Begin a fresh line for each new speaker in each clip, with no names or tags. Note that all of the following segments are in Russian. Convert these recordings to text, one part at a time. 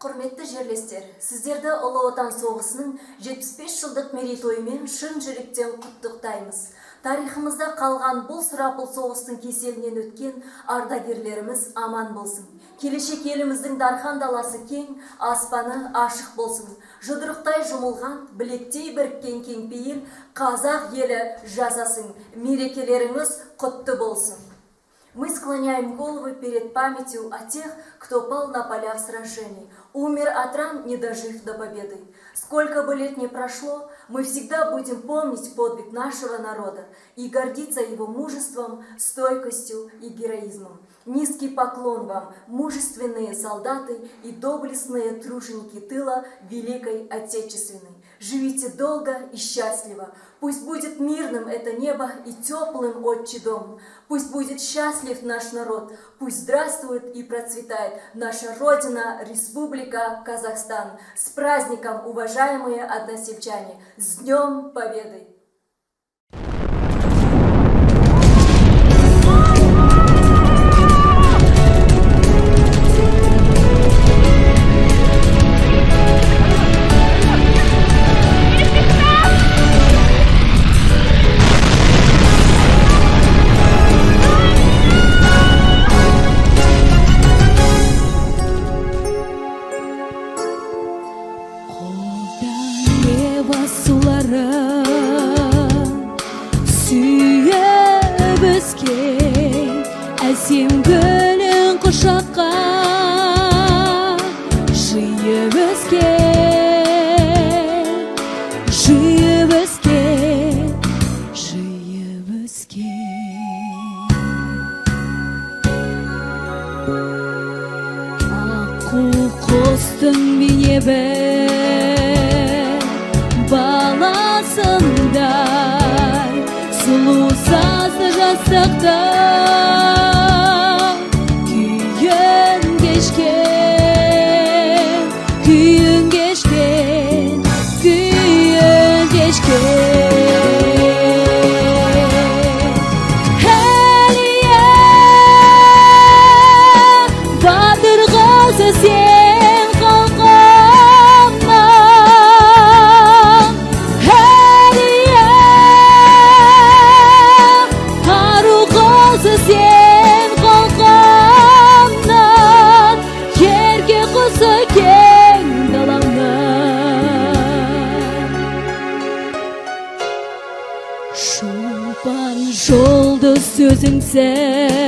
Құрметті жерлестер, сіздерді Ұлы Отан соғысының 75 жылдық мерейтойымен шын жүректен құттықтаймыз. Тарихымызда қалған бұл сұрапыл соғыстың кеселінен өткен ардагерлеріміз аман болсын. Келешек еліміздің дархан даласы кең, аспаны ашық болсын. Жұдырықтай жұмылған, білектей біріккен кеңпейіл қазақ елі жасасын. Мерекелеріңіз құтты болсын. Мы склоняем головы перед памятью о тех, кто пал на полях сражений, умер от ран, не дожив до победы. Сколько бы лет ни прошло, мы всегда будем помнить подвиг нашего народа и гордиться его мужеством, стойкостью и героизмом. Низкий поклон вам, мужественные солдаты и доблестные труженики тыла Великой Отечественной. Живите долго и счастливо. Пусть будет мирным это небо и теплым отчий дом. Пусть будет счастлив наш народ. Пусть здравствует и процветает наша Родина, Республика Казахстан. С праздником, уважаемые односельчане! С Днем Победы!
Сүйіп өскен әсем гүлін құшаққа жиып өскен, жиып өскен, жиып өскен. Аққу құстың бейне бір баласындай сұлу сазды жастықта күйін кешкен, күйін кешкен, күйін кешкен. Әлия батыр қызы сен халқымнан, Әлия ару қызы сен халқымнан, ерке қызы кең далаңнан. Шолпан жұлдыз сөзіңсің,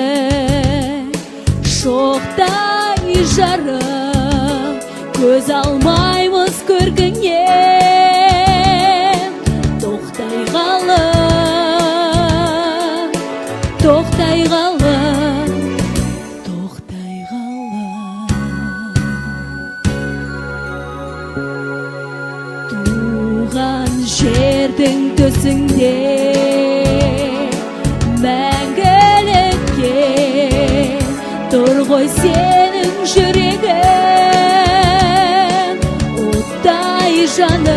шоқтай жарық, көз алмаймыз көркіңнен. Тоқтай қалып, тоқтай қалып, тоқтай қалып. Туған жердің төсіңде мәңгілікке тұр ғой сенің жүрегің. Оттай жаным,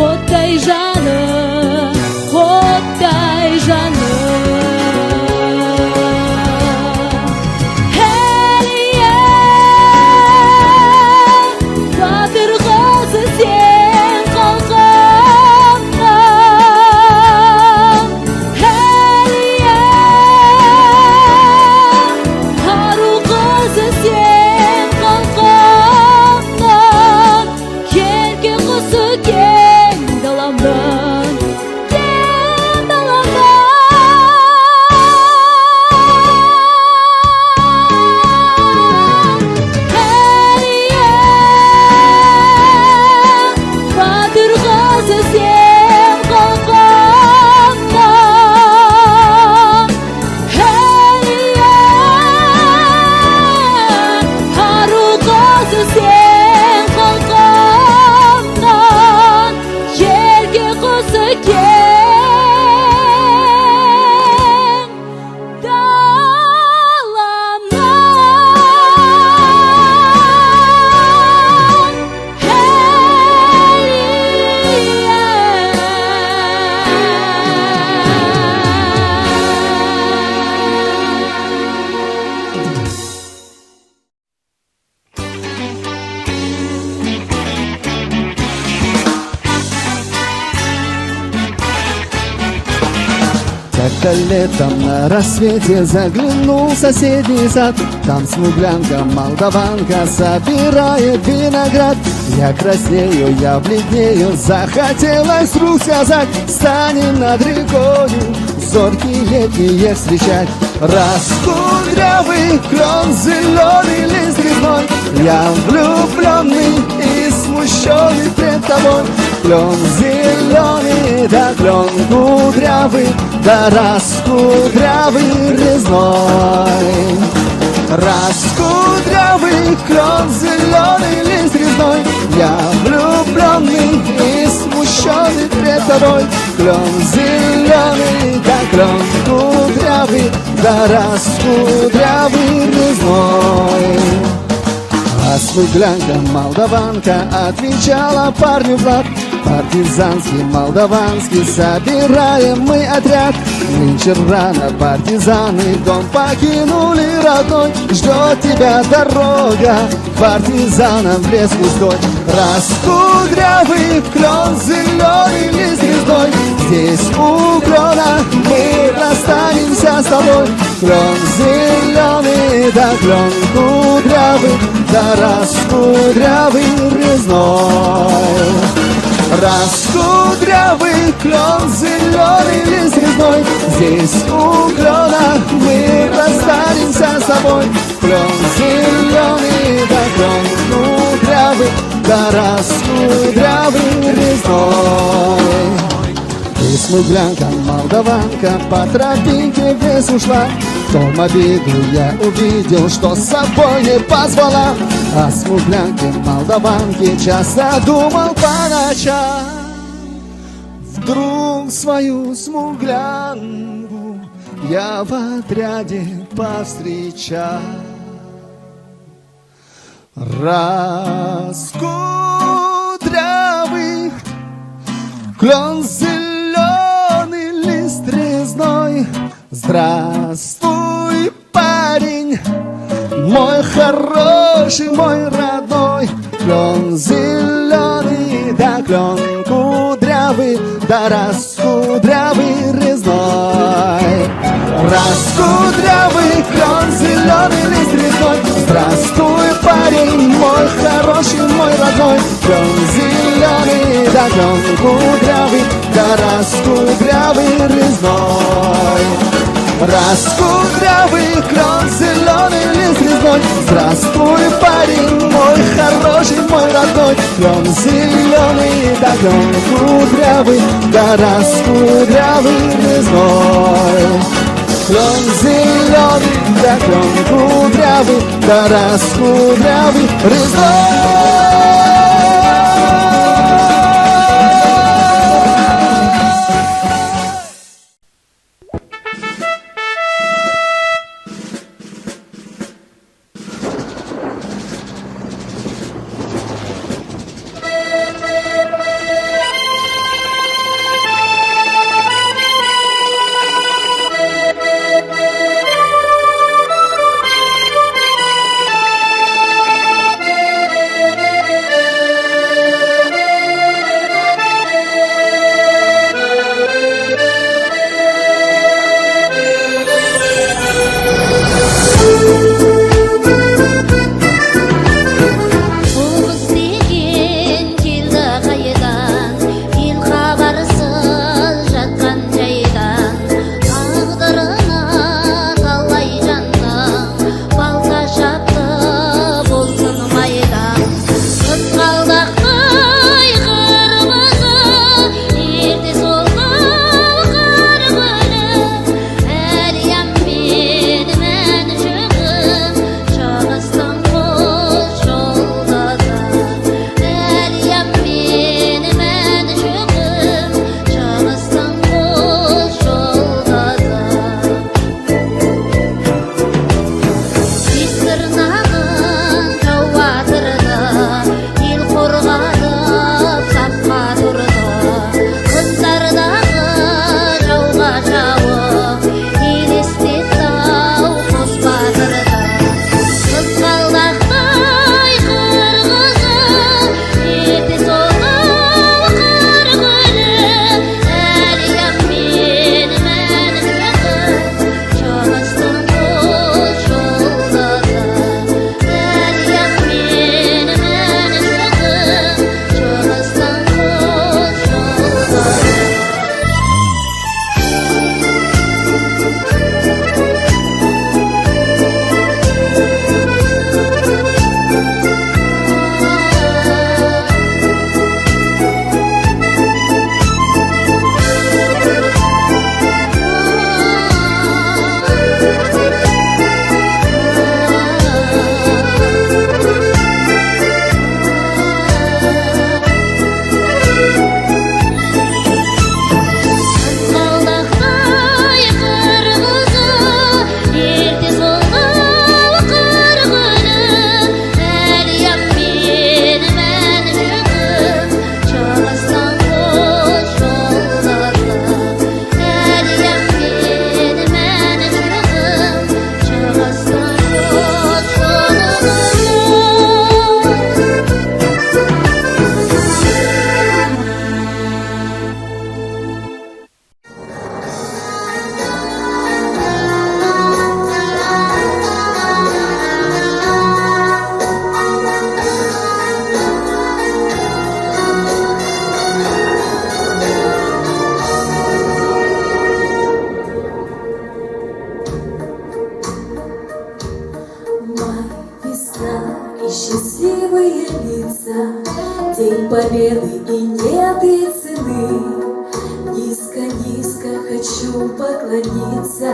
оттай жаным, оттай жаным. Әлия батыр қызы сен халқымнан,
Как-то летом на рассвете заглянул в соседний сад. Там смуглянка, молдаванка собирает виноград. Я краснею, я бледнею, захотелось вдруг сказать: станем над рекою зоркие летние встречать. Раскудрявый клен, зеленый лист резной, я влюбленный и смущенный пред тобой. Клен зеленый, да клен кудрявый, да раскудрявый резной. Раскудрявый клен, зеленый лист резной, я влюбленный и смущенный пред тобой. Клен зеленый, да клен кудрявый, да раскудрявый резной. А смуглянка, молдаванка отвечала парню Влад: партизанский, молдаванский, собираем мы отряд. Нынче рано партизаны дом покинули родной. Ждет тебя дорога, партизанам в лес густой. Раскудрявый клен, зеленый лист резной, здесь у клена мы расстанемся с тобой. Клен зеленый, да клен кудрявый, да раскудрявый резной. Раскудрявый клен, зеленый лист резной, здесь у клена мы расстанемся с тобой. Клен зеленый, да клен кудрявый, да раскудрявый резной. Ты смуглянка, молдаванка, по тропинке в лес ушла. В том обиду я увидел, что с собой не позвала. О смуглянке, молдаванке часто думал по ночам. Вдруг свою смуглянку я в отряде повстречал. Раскудрявый клен, зеленый лист резной, здравствуй, парень, мой хороший, мой родной. Клен зеленый, да клен кудрявый, да раскудрявый резной. Раскудрявый клен, зеленый лист резной, здравствуй, парень, мой хороший, мой родной. Клен зеленый, да клен кудрявый, да раскудрявый резной. Раскудрявый клен, зеленый лист резной, здравствуй, парень, мой хороший, мой родной. Клен зеленый, да клен кудрявый, да раскудрявый резной. Клен зеленый, да клен кудрявый, да раскудрявый резной.
и счастливые лица. День Победы и нет и цены. Низко-низко хочу поклониться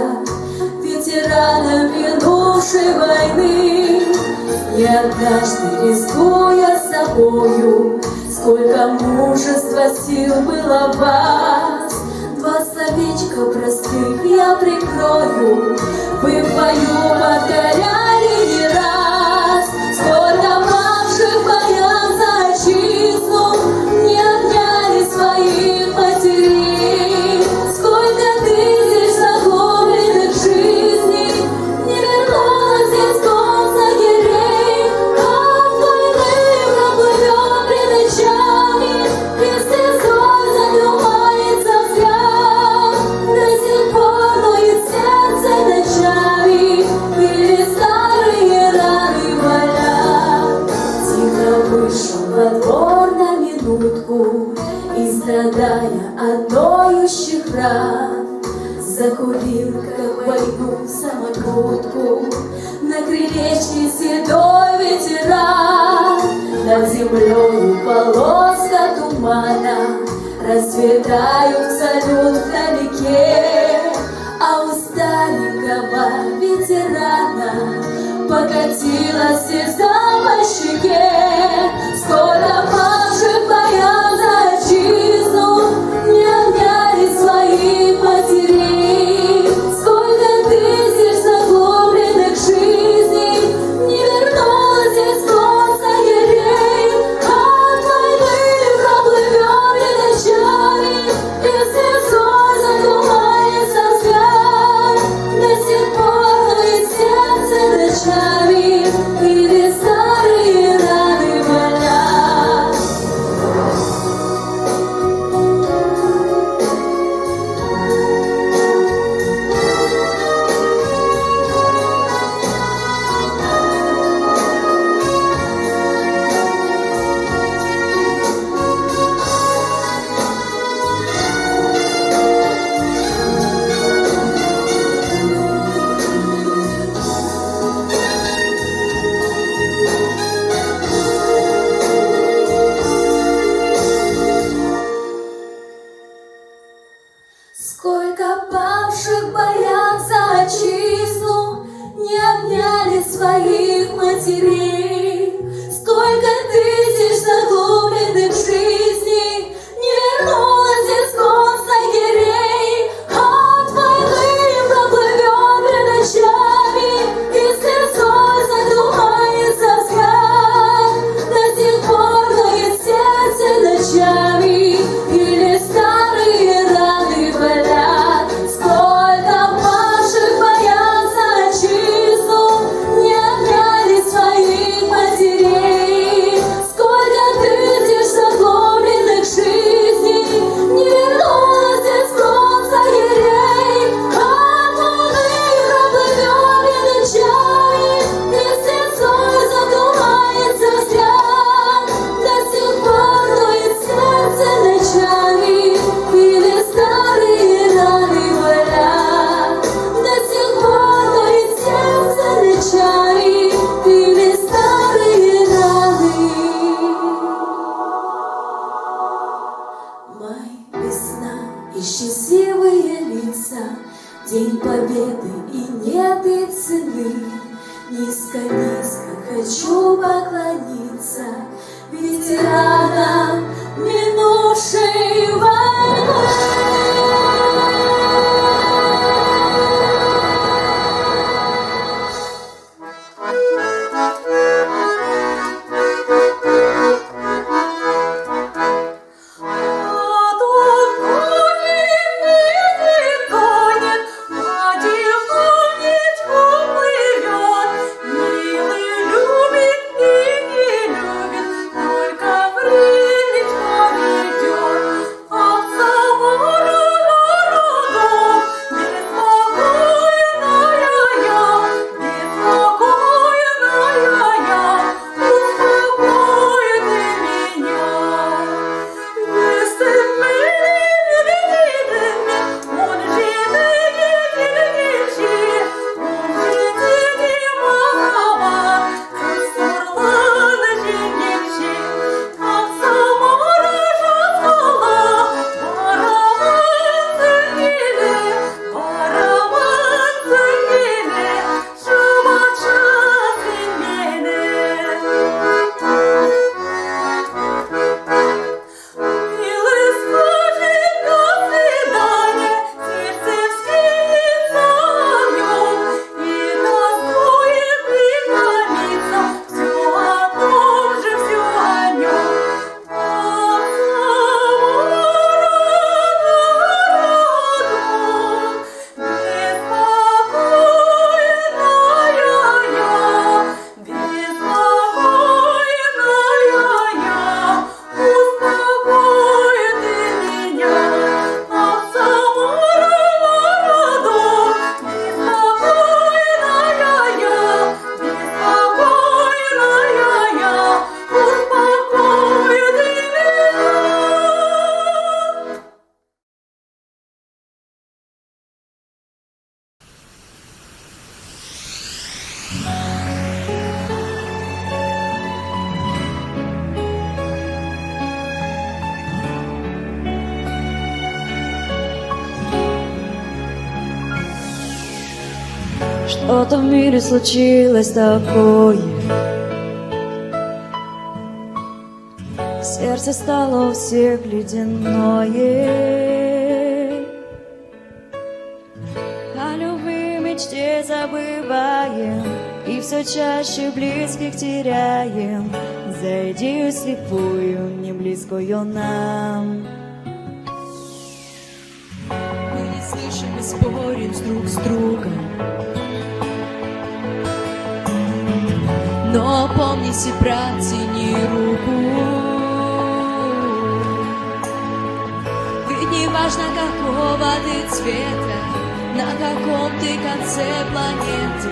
ветеранам минувшей войны. И однажды, рискуя собою, сколько мужества, сил было в вас. Два словечка простых я прикрою, вы в бою повторяли не раз. Сколько павших в боях за отчизну не обняли своих матерей. Сколько тысяч загубленных жизней не вернулось из концлагерей. Как войны проплывем пред очами, без слезой задумается взгляд. До сих пор ноет сердце ночами, или старые раны болят. Тихо вышел во двор на минутку и, страдая от ноющих ран, закурил, как в войну, самокрутку на крылечке седой ветеран. Над землею полоска тумана, расцветают салют вдалеке, а у старенького ветерана покатилась слеза по щеке. Сколько павших в боях за отчизну не обняли своих матерей. Сколько тысяч загубленных жизней не вернулось из концлагерей. От войны проплывем пред очами, и слезой задумается взгляд. До сих пор ноет сердце ночами, или старые раны болят. Сколько павших в боях за отчизну не обняли своих матерей. Сколько тысяч загубленных жизней не вернулось из концлагерей. От войны проплывем пред очами, и слезой задумается взгляд. До сих пор ноет сердце ночами, или старые раны болят. Сколько павших в боях за отчизну не обняли своих матерей. Сколько тысяч загубленных жизней не вернулось из концлагерей. От войны проплывем пред очами, и слезой задумается взгляд. До сих пор ноет сердце ночами, или старые раны болят. До сих пор ноет сердце ночами, или старые раны. Май, весна и счастливые лица, День Победы и нет и цены. Низко-низко хочу поклониться ветеранам минувшей войны.
Только время ведет, Что-то в мире случилось такое. Сердце стало у всех ледяное. О любви мечте забываем, и все чаще близких теряем. За идею слепую, не близкую нам.
Мы не слышим и спорим друг с другом, но помните, протяни руку. Ведь не важно, какого ты цвета, на каком ты конце планеты,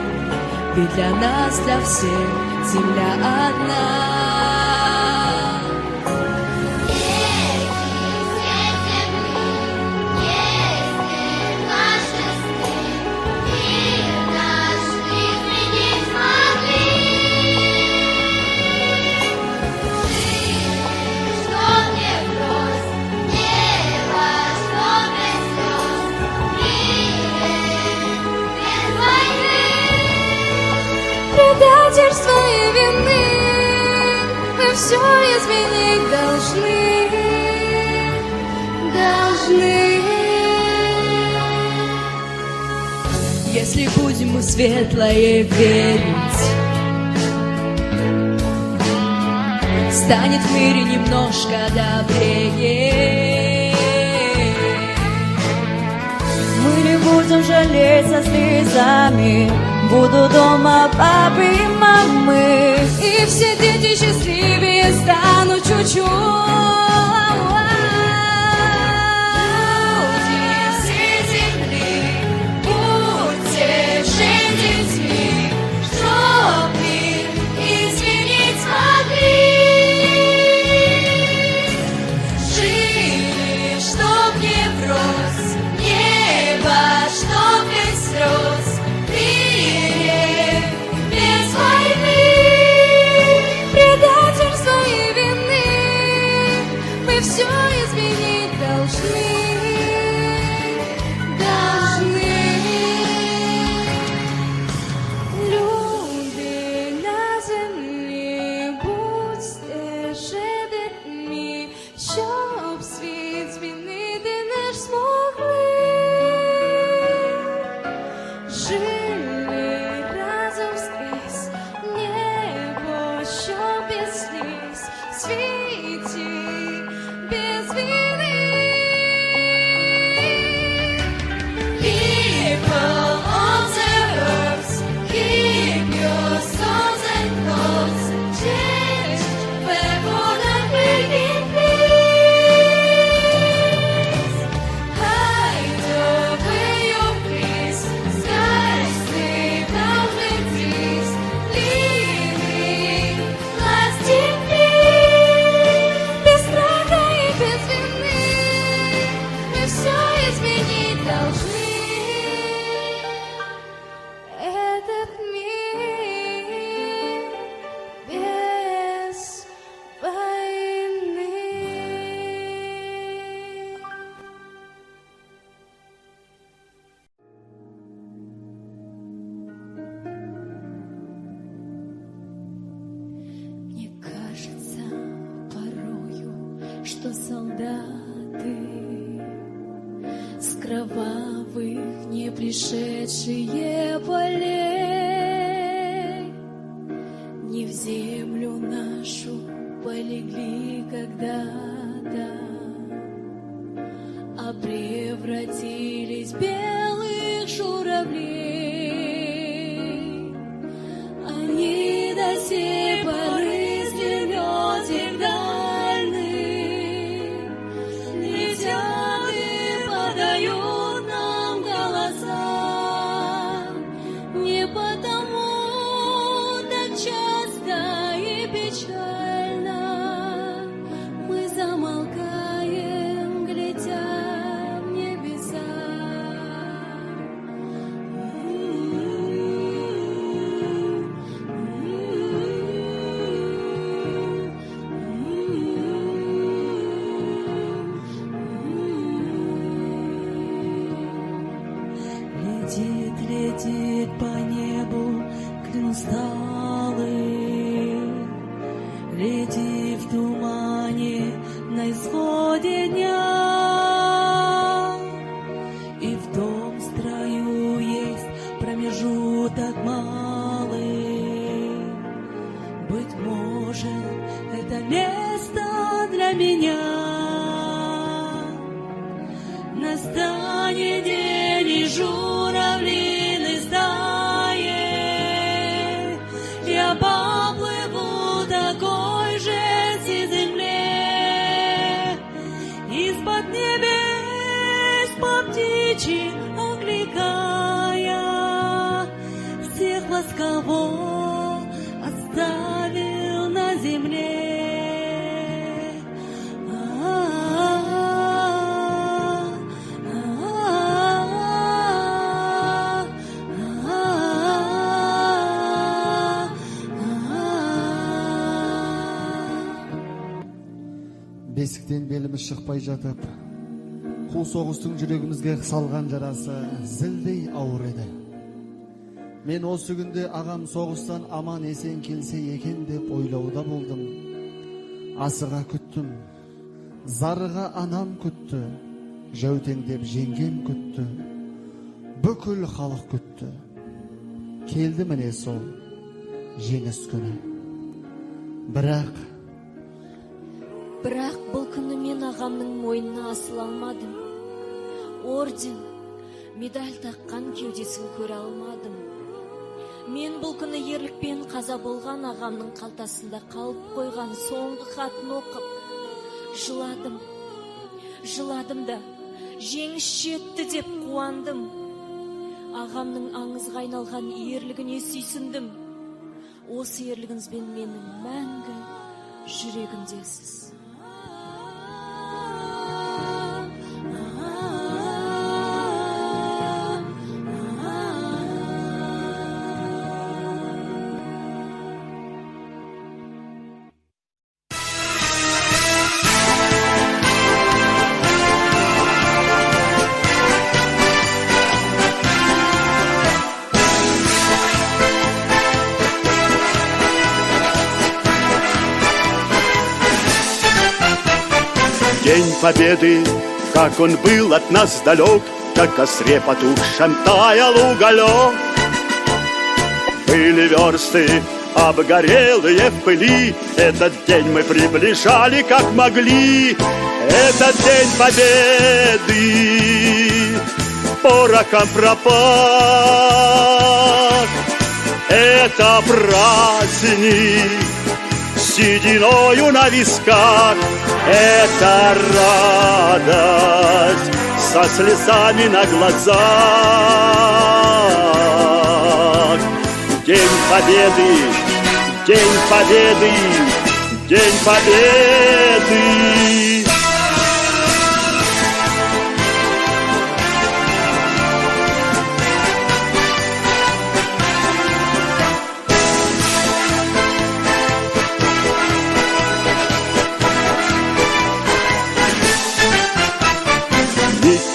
ведь для нас, для всех Земля одна.
Предательство и вины мы все изменить должны.
Если будем мы в светлое верить, станет в мире немножко добрее.
Мы не будем жалеть со слезами, буду дома папы и мамы,
И все дети счастливее станут чуть-чуть. Все земли, будьте же детьми, чтоб мир изменить смогли. Жили, чтоб не врос небо, чтоб без слез, в мире без войны.
предательство и вины мы все изменить должны. Люди на землі, будьте же дітьми, щоб світ змінити не ж змогли. Жили разом скрізь, небо, що без сліз, в світі без війни.
People on the earth, keep your souls and thoughts. Change before the breaking peace. Hide away your peace. Skies sleep down the trees. Living, lasting peace.
Без страха и без вины мы все изменить должны. Этот мир без войны.
Мне кажется порою, что солдаты с кровавых не пришедшие полей не в землю нашу полегли когда-то, а превратились в белых журавлей. Они до сей поры с летик дальних летят и подают нам голоса. Не потому так часто и печально мы замолкаем, глядя в небеса. Быть может, это место для меня. Настанет день, и журавлиной стаей я поплыву такой же земле. Из-под небес по птичьи окликая, всех ласково оставил на земле.
Бесіктен беліміз шықпай жатып, қу соғыстың жүрегімізге салған жарасы зілдей ауыр еді. Мен осы күнде ағам соғыстан аман есен келсе екен деп ойлауда болдым. Асыға күттім, зарыға анам күтті, жәутеңдеп жеңгем күтті, бүкіл халық күтті. Келді міне сол жеңіс күні.
Бірақ бұл күні мен ағамның мойнына асыла алмадым. Орден, медаль таққан кеудесін көре алмадым. Мен бұл күні ерлікпен қаза болған ағамның қалтасында қалып қойған соңғы хатын оқып, жыладым да, жеңіс жетті деп қуандым. Ағамның аңызға айналған ерлігіне сүйсіндім. Осы ерлігіңізбен менің мәңгі жүрегімдесіз.
День Победы, как он был от нас далек, как костре потухшем таял уголек. Были версты обгорелые в пыли, этот день мы приближали как могли. Этот день Победы пороком пропах. Это праздник сединою на висках. Это радость со слезами на глазах. День Победы, День Победы, День Победы.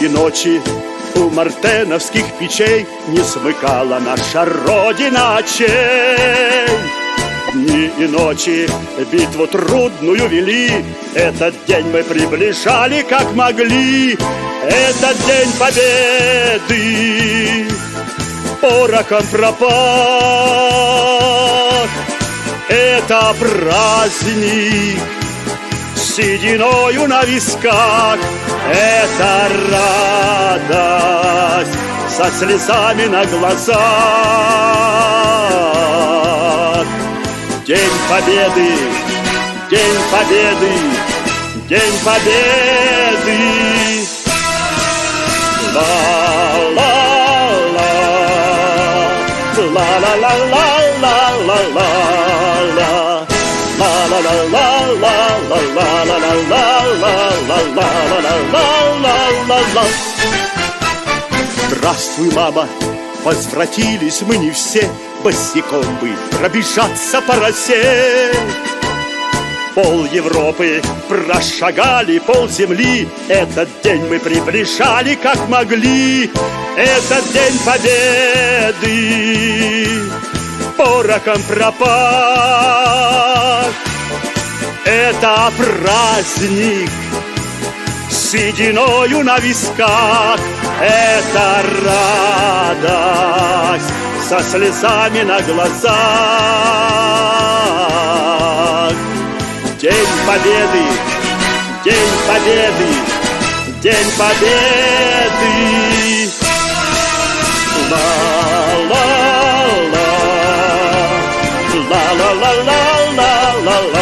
И ночи у мартеновских печей не смыкала наша Родина очей. Дни и ночи битву трудную вели, этот день мы приближали как могли. Этот день Победы пороком пропах. Это праздник сединою на висках. Это радость со слезами на глазах. День Победы, День Победы, День Победы. Ла-ла-ла, ла-ла-ла-ла-ла-ла-ла. Здравствуй, мама, возвратились мы не все, босиком бы пробежаться по росе. Пол Европы прошагали, пол земли, этот день мы приближали как могли. Этот день Победы пороком пропах. Это праздник сединою на висках. Это радость со слезами на глазах. Победы, День Победы, День Победы. La la la la la la la la la